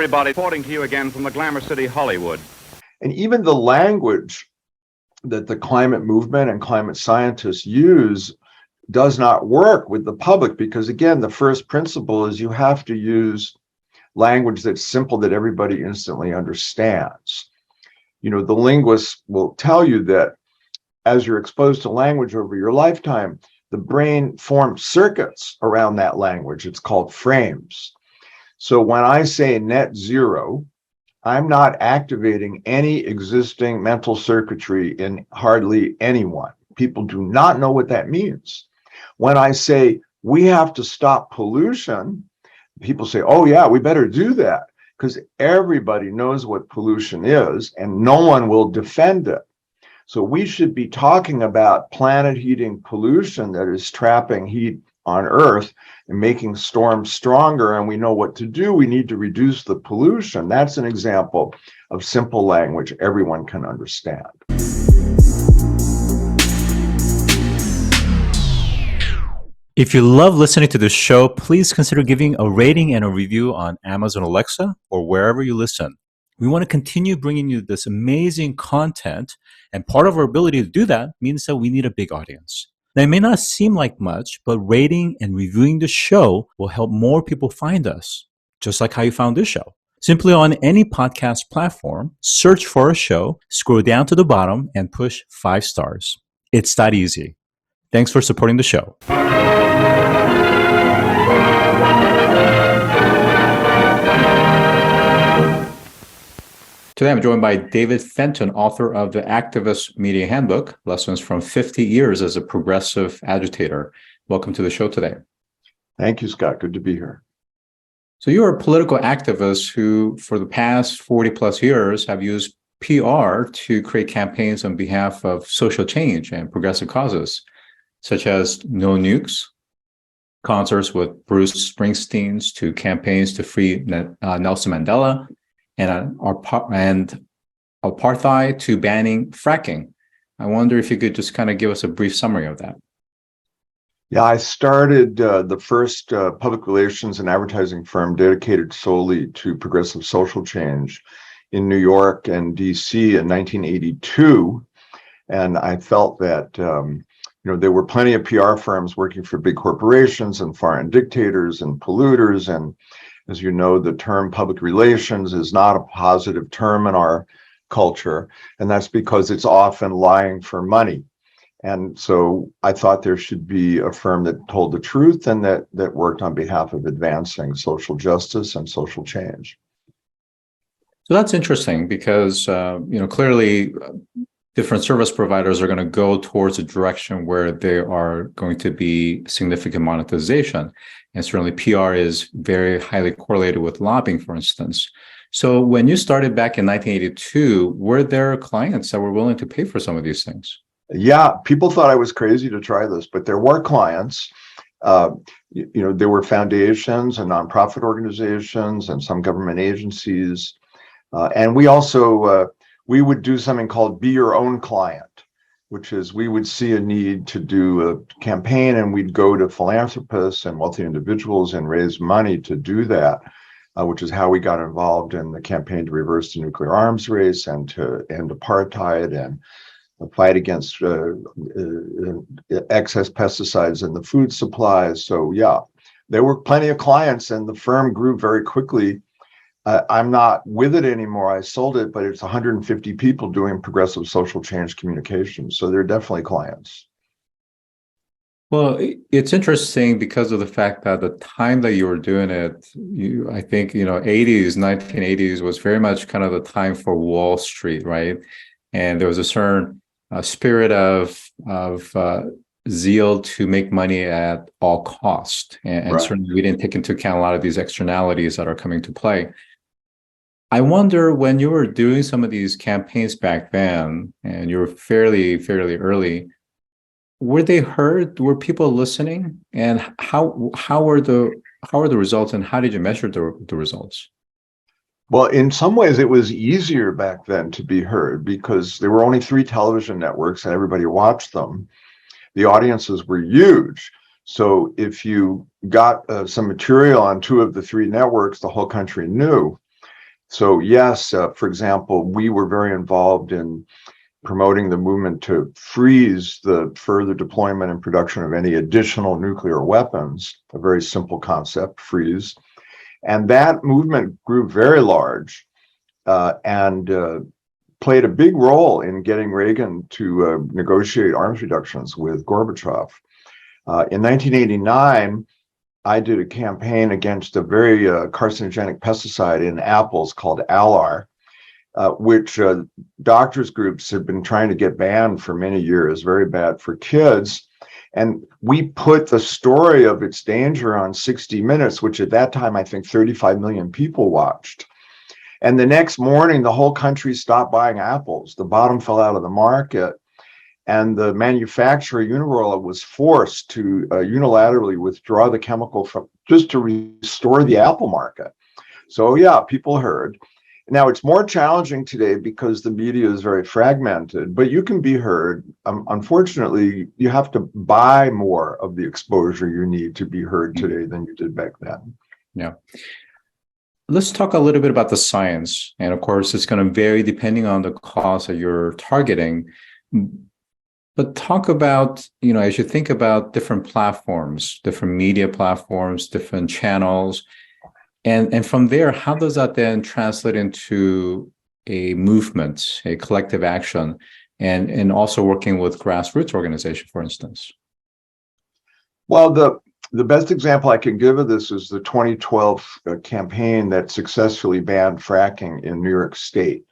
everybody. Reporting to you again from the Glamour City, Hollywood. And even the language that the climate movement and climate scientists use does not work with the public because, again, the first principle is you have to use language that's simple that everybody instantly understands. You know, the linguists will tell you that as you're exposed to language over your lifetime, the brain forms circuits around that language. It's called frames. So when I say net zero, I'm not activating any existing mental circuitry in hardly anyone. People do not know what that means. When I say we have to stop pollution, people say, oh yeah, we better do that, because everybody knows what pollution is and no one will defend it. So we should be talking about planet heating pollution that is trapping heat on Earth and making storms stronger, and we know what to do. We need to reduce the pollution. That's an example of simple language everyone can understand. If you love listening to this show, please consider giving a rating and a review on Amazon Alexa or wherever you listen. We want to continue bringing you this amazing content, and part of our ability to do that means that we need a big audience. Now, it may not seem like much, but rating and reviewing the show will help more people find us, just like how you found this show. Simply on any podcast platform, search for a show, scroll down to the bottom, and push 5 stars. It's that easy. Thanks for supporting the show. Today, I'm joined by David Fenton, author of the Activist Media Handbook, Lessons from 50 Years as a Progressive Agitator. Welcome to the show today. Thank you, Scott. Good to be here. So you're a political activist who, for the past 40 plus years, have used PR to create campaigns on behalf of social change and progressive causes, such as No Nukes, concerts with Bruce Springsteen's, to campaigns to free Nelson Mandela, and apartheid to banning fracking. I wonder if you could just kind of give us a brief summary of that. Yeah, I started the first public relations and advertising firm dedicated solely to progressive social change in New York and DC in 1982. And I felt that there were plenty of PR firms working for big corporations and foreign dictators and polluters. And as you know, the term public relations is not a positive term in our culture, and that's because it's often lying for money. And so I thought there should be a firm that told the truth and that worked on behalf of advancing social justice and social change. So that's interesting because, clearly different service providers are going to go towards a direction where there are going to be significant monetization. And certainly PR is very highly correlated with lobbying, for instance. So when you started back in 1982, were there clients that were willing to pay for some of these things? Yeah, people thought I was crazy to try this, but there were clients. There were foundations and nonprofit organizations and some government agencies. And we also, we would do something called Be Your Own Client, which is we would see a need to do a campaign and we'd go to philanthropists and wealthy individuals and raise money to do that, which is how we got involved in the campaign to reverse the nuclear arms race and to end apartheid and fight against excess pesticides in the food supplies. So yeah, there were plenty of clients and the firm grew very quickly. I'm not with it anymore. I sold it, but it's 150 people doing progressive social change communications. So they're definitely clients. Well, it's interesting because of the fact that the time that you were doing it, I think, 1980s was very much kind of the time for Wall Street, right? And there was a certain spirit of zeal to make money at all cost. And Right. Certainly we didn't take into account a lot of these externalities that are coming to play. I wonder, when you were doing some of these campaigns back then, and you were fairly early, were they heard? Were people listening? And how were the results, and how did you measure the results? Well, in some ways, it was easier back then to be heard because there were only 3 television networks and everybody watched them. The audiences were huge. So if you got some material on 2 of the 3 networks, the whole country knew. So yes, for example, we were very involved in promoting the movement to freeze the further deployment and production of any additional nuclear weapons, a very simple concept, freeze. And that movement grew very large and played a big role in getting Reagan to negotiate arms reductions with Gorbachev. In 1989, I did a campaign against a very carcinogenic pesticide in apples called Alar, which doctors groups had been trying to get banned for many years, very bad for kids. And we put the story of its danger on 60 Minutes, which at that time, I think 35 million people watched. And the next morning, the whole country stopped buying apples. The bottom fell out of the market. And the manufacturer, Uniroyal, was forced to unilaterally withdraw the chemical from just to restore the apple market. So yeah, people heard. Now it's more challenging today because the media is very fragmented, but you can be heard. Unfortunately, you have to buy more of the exposure you need to be heard today than you did back then. Yeah. Let's talk a little bit about the science. And of course, it's going to vary depending on the cause that you're targeting. But talk about, as you think about different platforms, different media platforms, different channels, and from there, how does that then translate into a movement, a collective action, and also working with grassroots organization, for instance? Well, the best example I can give of this is the 2012 campaign that successfully banned fracking in New York State.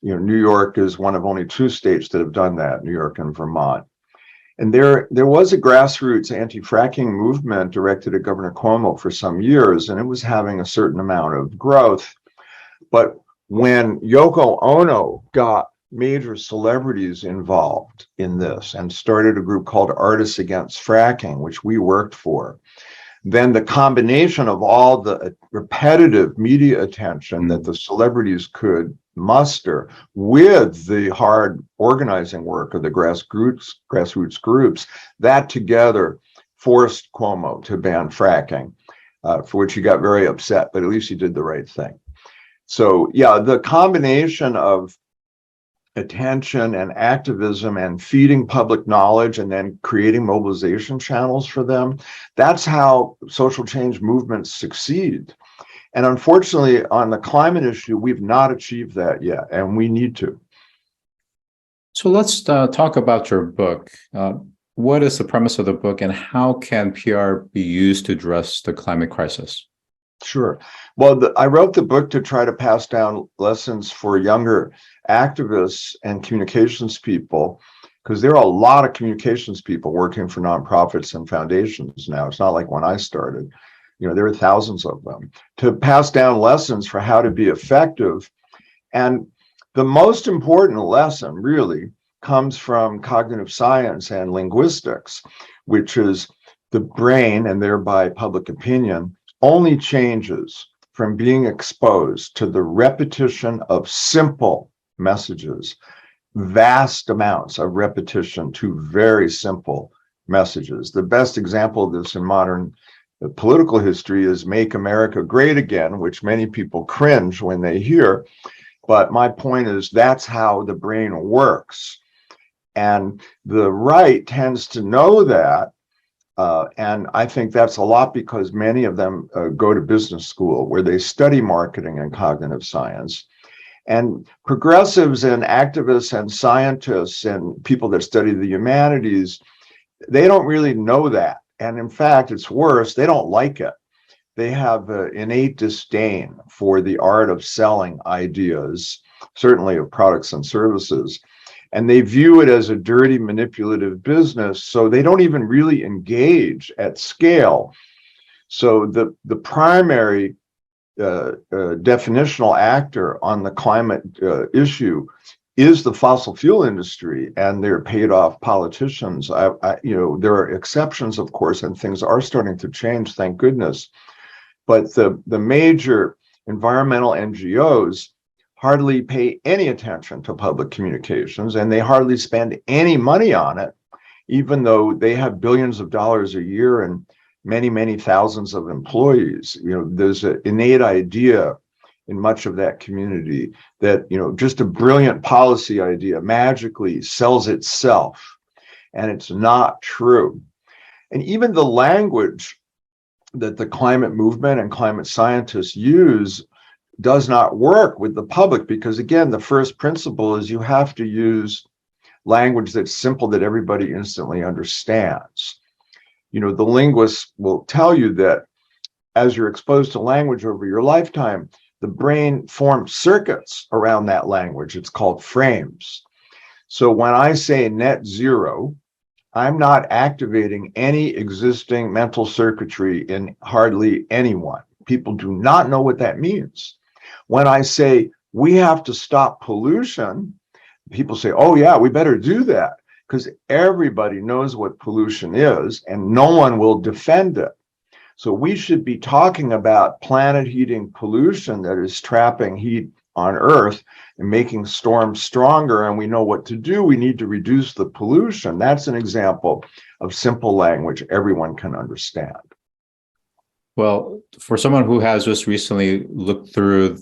New York is one of only two states that have done that, New York and Vermont. And there was a grassroots anti-fracking movement directed at Governor Cuomo for some years, and it was having a certain amount of growth. But when Yoko Ono got major celebrities involved in this and started a group called Artists Against Fracking, which we worked for, then the combination of all the repetitive media attention that the celebrities could muster with the hard organizing work of the grassroots groups, that together forced Cuomo to ban fracking, for which he got very upset, but at least he did the right thing. So yeah, the combination of attention and activism and feeding public knowledge and then creating mobilization channels for them, that's how social change movements succeed. And unfortunately, on the climate issue, we've not achieved that yet, and we need to. So let's talk about your book. What is the premise of the book, and how can PR be used to address the climate crisis? Sure. Well, I wrote the book to try to pass down lessons for younger activists and communications people, because there are a lot of communications people working for nonprofits and foundations now. It's not like when I started. There are thousands of them, to pass down lessons for how to be effective. And the most important lesson really comes from cognitive science and linguistics, which is the brain, and thereby public opinion, only changes from being exposed to the repetition of simple messages, vast amounts of repetition to very simple messages. The best example of this in modern political history is Make America Great Again, which many people cringe when they hear. But my point is that's how the brain works. And the right tends to know that. And I think that's a lot because many of them go to business school where they study marketing and cognitive science. And progressives and activists and scientists and people that study the humanities, they don't really know that. And in fact, it's worse, they don't like it. They have an innate disdain for the art of selling ideas, certainly of products and services. And they view it as a dirty, manipulative business, so they don't even really engage at scale. So the primary definitional actor on the climate issue is the fossil fuel industry and their paid off politicians. There are exceptions, of course, and things are starting to change, thank goodness. But the major environmental NGOs hardly pay any attention to public communications, and they hardly spend any money on it, even though they have billions of dollars a year and many, many thousands of employees. There's an innate idea in much of that community that, just a brilliant policy idea magically sells itself. And it's not true. And even the language that the climate movement and climate scientists use does not work with the public because, again, the first principle is you have to use language that's simple that everybody instantly understands. The linguists will tell you that as you're exposed to language over your lifetime, the brain forms circuits around that language. It's called frames. So when I say net zero, I'm not activating any existing mental circuitry in hardly anyone. People do not know what that means. When I say we have to stop pollution, people say, oh yeah, we better do that, because everybody knows what pollution is and no one will defend it. So we should be talking about planet heating pollution that is trapping heat on Earth and making storms stronger, and we know what to do. We need to reduce the pollution. That's an example of simple language everyone can understand. Well, for someone who has just recently looked through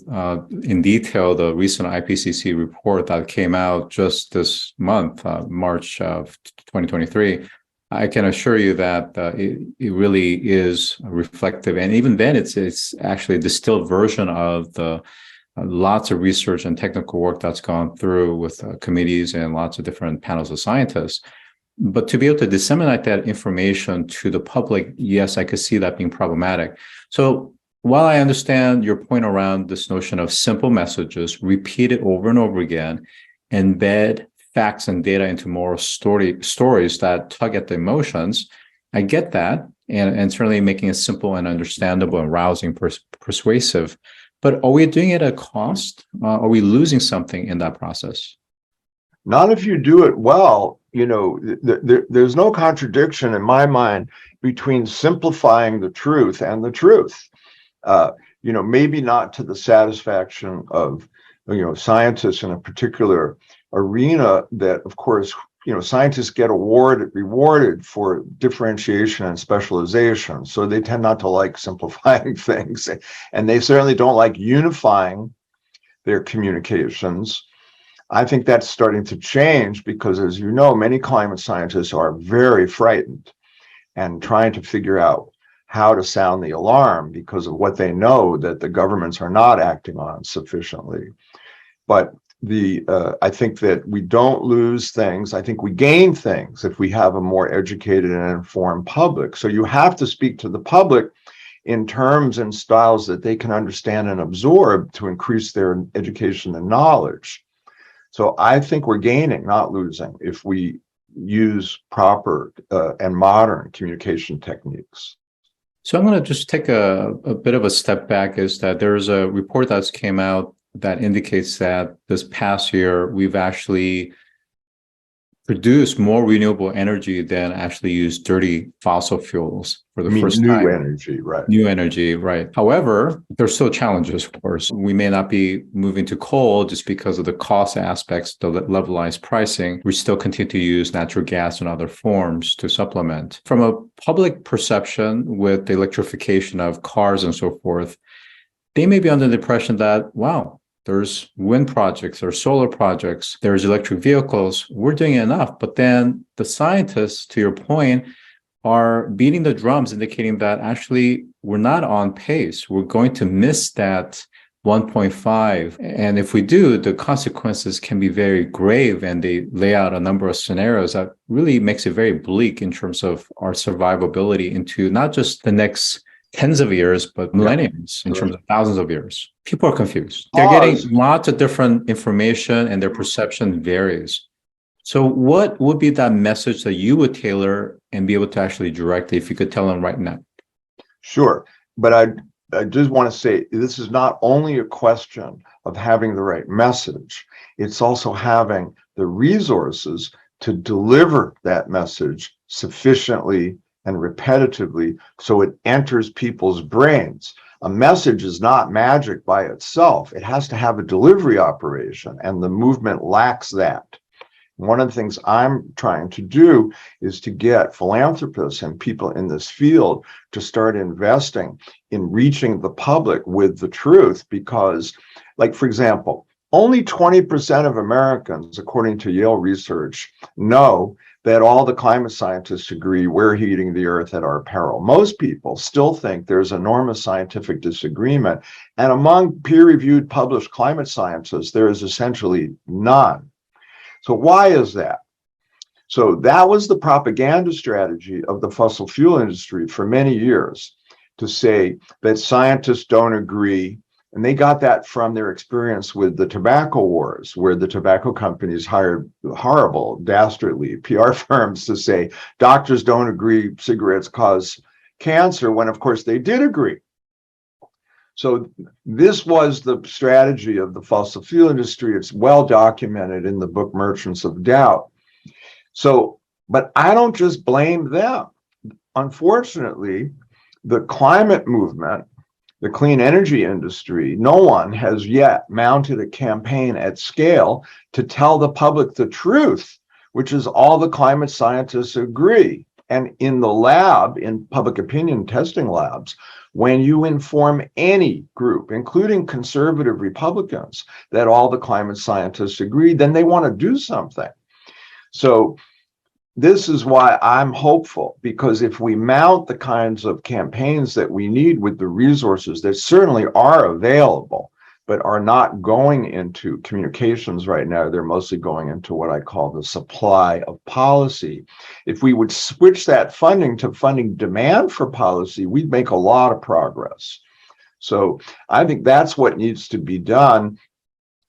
in detail the recent IPCC report that came out just this month, March of 2023, I can assure you that it really is reflective. And even then, it's actually a distilled version of the lots of research and technical work that's gone through with committees and lots of different panels of scientists. But to be able to disseminate that information to the public, yes, I could see that being problematic. So while I understand your point around this notion of simple messages, repeat it over and over again, embed facts and data into more stories that tug at the emotions, I get that, and certainly making it simple and understandable and rousing, persuasive. But are we doing it at a cost? Are we losing something in that process? Not if you do it well. There's no contradiction in my mind between simplifying the truth and the truth. Maybe not to the satisfaction of, scientists in a particular arena that, of course, scientists get rewarded for differentiation and specialization. So they tend not to like simplifying things. And they certainly don't like unifying their communications. I think that's starting to change because, as you know, many climate scientists are very frightened and trying to figure out how to sound the alarm because of what they know that the governments are not acting on sufficiently. But I think that we don't lose things. I think we gain things if we have a more educated and informed public. So you have to speak to the public in terms and styles that they can understand and absorb to increase their education and knowledge. So I think we're gaining, not losing, if we use proper and modern communication techniques. So I'm going to just take a bit of a step back, is that there's a report that's came out that indicates that this past year, we've actually produced more renewable energy than actually use dirty fossil fuels for the first time. New energy, right. However, there's still challenges, of course. We may not be moving to coal just because of the cost aspects, the levelized pricing. We still continue to use natural gas and other forms to supplement. From a public perception with the electrification of cars and so forth, they may be under the impression that, wow, there's wind projects, there's solar projects, there's electric vehicles. We're doing enough. But then the scientists, to your point, are beating the drums, indicating that actually we're not on pace. We're going to miss that 1.5. And if we do, the consequences can be very grave. And they lay out a number of scenarios that really makes it very bleak in terms of our survivability into not just the next tens of years, but millenniums in terms of thousands of years. People are confused. They're getting lots of different information and their perception varies. So what would be that message that you would tailor and be able to actually direct if you could tell them right now? Sure. But I just want to say, this is not only a question of having the right message, it's also having the resources to deliver that message sufficiently and repetitively so it enters people's brains. A message is not magic by itself. It has to have a delivery operation, and the movement lacks that. One of the things I'm trying to do is to get philanthropists and people in this field to start investing in reaching the public with the truth, because, like, for example, only 20% of Americans, according to Yale research, know that all the climate scientists agree we're heating the earth at our peril. Most people still think there's enormous scientific disagreement. And among peer-reviewed published climate scientists, there is essentially none. So why is that? So that was the propaganda strategy of the fossil fuel industry for many years, to say that scientists don't agree. And they got that from their experience with the tobacco wars, where the tobacco companies hired horrible, dastardly PR firms to say doctors don't agree cigarettes cause cancer, when of course they did agree. So this was the strategy of the fossil fuel industry. It's well documented in the book Merchants of Doubt. So, but I don't just blame them. Unfortunately, the climate movement, the clean energy industry, no one has yet mounted a campaign at scale to tell the public the truth, which is all the climate scientists agree. And in the lab, in public opinion testing labs, when you inform any group, including conservative Republicans, that all the climate scientists agree, then they want to do something. So this is why I'm hopeful, because if we mount the kinds of campaigns that we need with the resources that certainly are available, but are not going into communications right now, they're mostly going into what I call the supply of policy. If we would switch that funding to funding demand for policy, we'd make a lot of progress. So I think that's what needs to be done.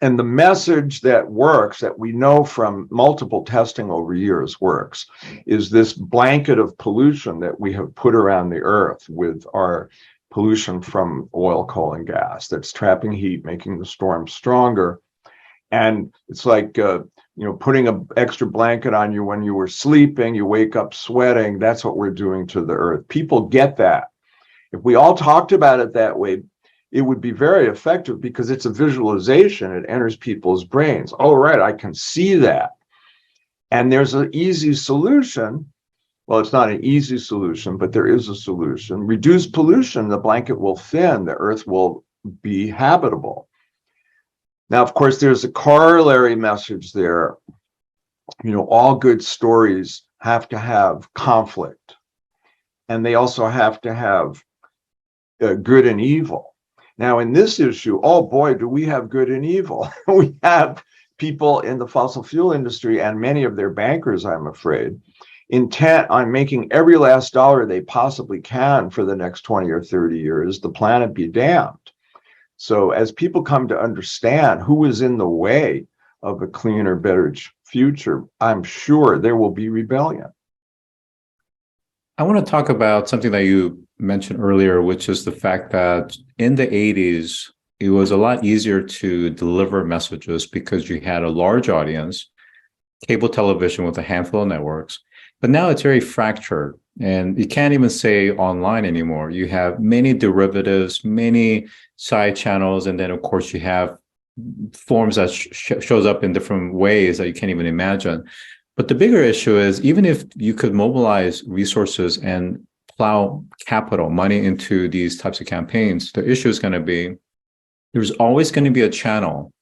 And the message that works, that we know from multiple testing over years works, is this blanket of pollution that we have put around the earth with our pollution from oil, coal, and gas that's trapping heat, making the storms stronger. And it's like, putting an extra blanket on you when you were sleeping, you wake up sweating. That's what we're doing to the earth. People get that. If we all talked about it that way, it would be very effective, because it's a visualization. It enters people's brains. Oh, right, I can see that. And there's an easy solution. Well, it's not an easy solution, but there is a solution. Reduce pollution, the blanket will thin, the earth will be habitable. Now, of course, there's a corollary message there. All good stories have to have conflict, and they also have to have good and evil. Now, in this issue, oh boy, do we have good and evil. We have people in the fossil fuel industry, and many of their bankers, I'm afraid, intent on making every last dollar they possibly can for the next 20 or 30 years, the planet be damned. So as people come to understand who is in the way of a cleaner, better future, I'm sure there will be rebellion. I want to talk about something that you mentioned earlier, which is the fact that in the 80s, it was a lot easier to deliver messages because you had a large audience, cable television with a handful of networks. But now it's very fractured, and you can't even say online anymore. You have many derivatives, many side channels, and then, of course, you have forms that shows up in different ways that you can't even imagine. But the bigger issue is, even if you could mobilize resources and plow capital, money into these types of campaigns, the issue is going to be there's always going to be a channel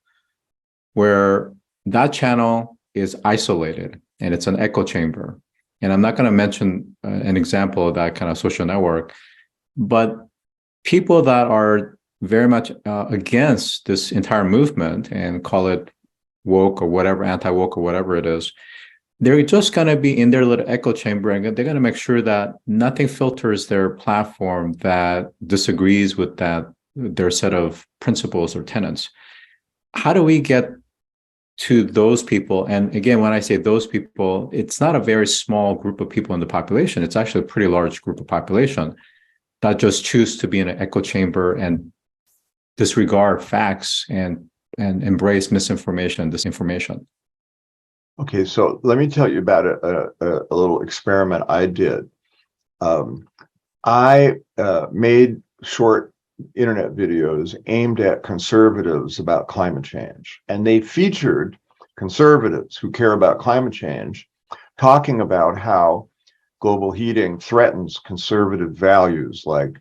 where that channel is isolated and it's an echo chamber. And I'm not going to mention an example of that kind of social network, but people that are very much against this entire movement, and call it woke or whatever, anti-woke or whatever it is, they're just going to be in their little echo chamber, and they're going to make sure that nothing filters their platform that disagrees with their set of principles or tenets. How do we get to those people? And again, when I say those people, it's not a very small group of people in the population. It's actually a pretty large group of population that just choose to be in an echo chamber and disregard facts and embrace misinformation and disinformation. Okay, so let me tell you about a little experiment I did. I made short internet videos aimed at conservatives about climate change, and they featured conservatives who care about climate change, talking about how global heating threatens conservative values like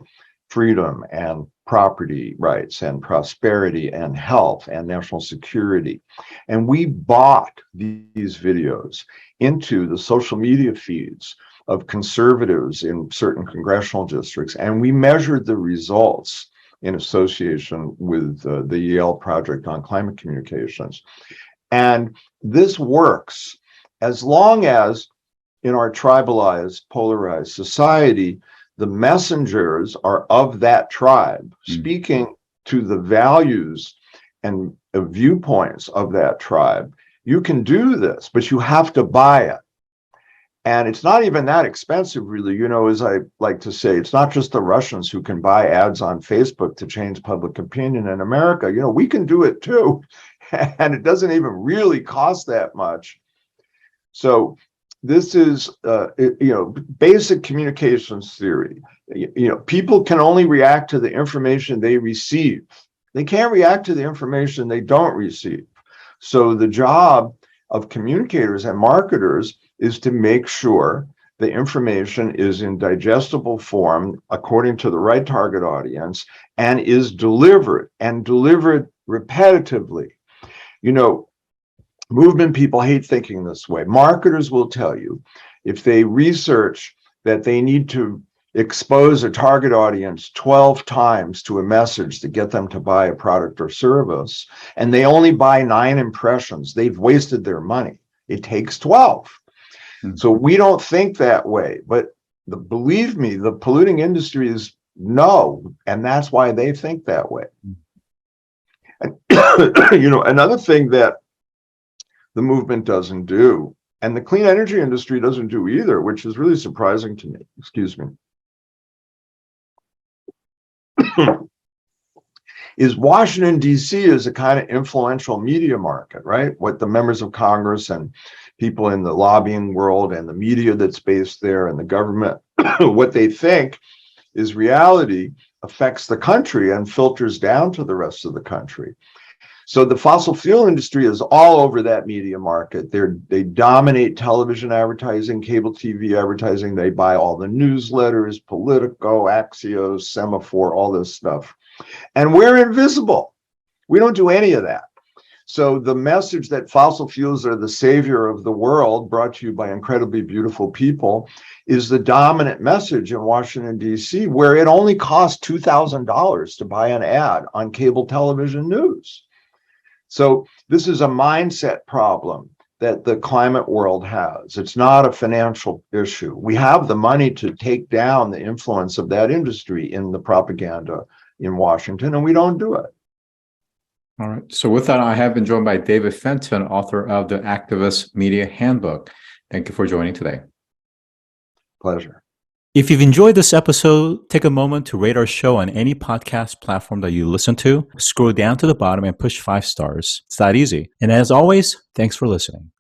freedom and property rights and prosperity and health and national security. And we bought these videos into the social media feeds of conservatives in certain congressional districts, and we measured the results in association with the Yale Project on Climate Communications. And this works as long as in our tribalized, polarized society, the messengers are of that tribe, speaking to the values and viewpoints of that tribe. You can do this, but you have to buy it. And it's not even that expensive, really. You know, as I like to say, it's not just the Russians who can buy ads on Facebook to change public opinion in America. You know, we can do it too. And it doesn't even really cost that much. So this is, basic communications theory. People can only react to the information they receive. They can't react to the information they don't receive. So the job of communicators and marketers is to make sure the information is in digestible form according to the right target audience and is delivered repetitively. Movement people hate thinking this way. Marketers will tell you if they research that they need to expose a target audience 12 times to a message to get them to buy a product or service, and they only buy 9 impressions, they've wasted their money. It takes 12. So we don't think that way, but believe me, the polluting industries know, and that's why they think that way. And, another thing that the movement doesn't do, and the clean energy industry doesn't do either, which is really surprising to me, is Washington, D.C. is a kind of influential media market, right? What the members of Congress and people in the lobbying world and the media that's based there and the government, what they think is reality affects the country and filters down to the rest of the country. So the fossil fuel industry is all over that media market. They dominate television advertising, cable TV advertising. They buy all the newsletters, Politico, Axios, Semaphore, all this stuff. And we're invisible. We don't do any of that. So the message that fossil fuels are the savior of the world, brought to you by incredibly beautiful people, is the dominant message in Washington, D.C., where it only costs $2,000 to buy an ad on cable television news. So this is a mindset problem that the climate world has. It's not a financial issue. We have the money to take down the influence of that industry in the propaganda in Washington, and we don't do it. All right. So with that, I have been joined by David Fenton, author of the Activist Media Handbook. Thank you for joining today. Pleasure. If you've enjoyed this episode, take a moment to rate our show on any podcast platform that you listen to. Scroll down to the bottom and push 5 stars. It's that easy. And as always, thanks for listening.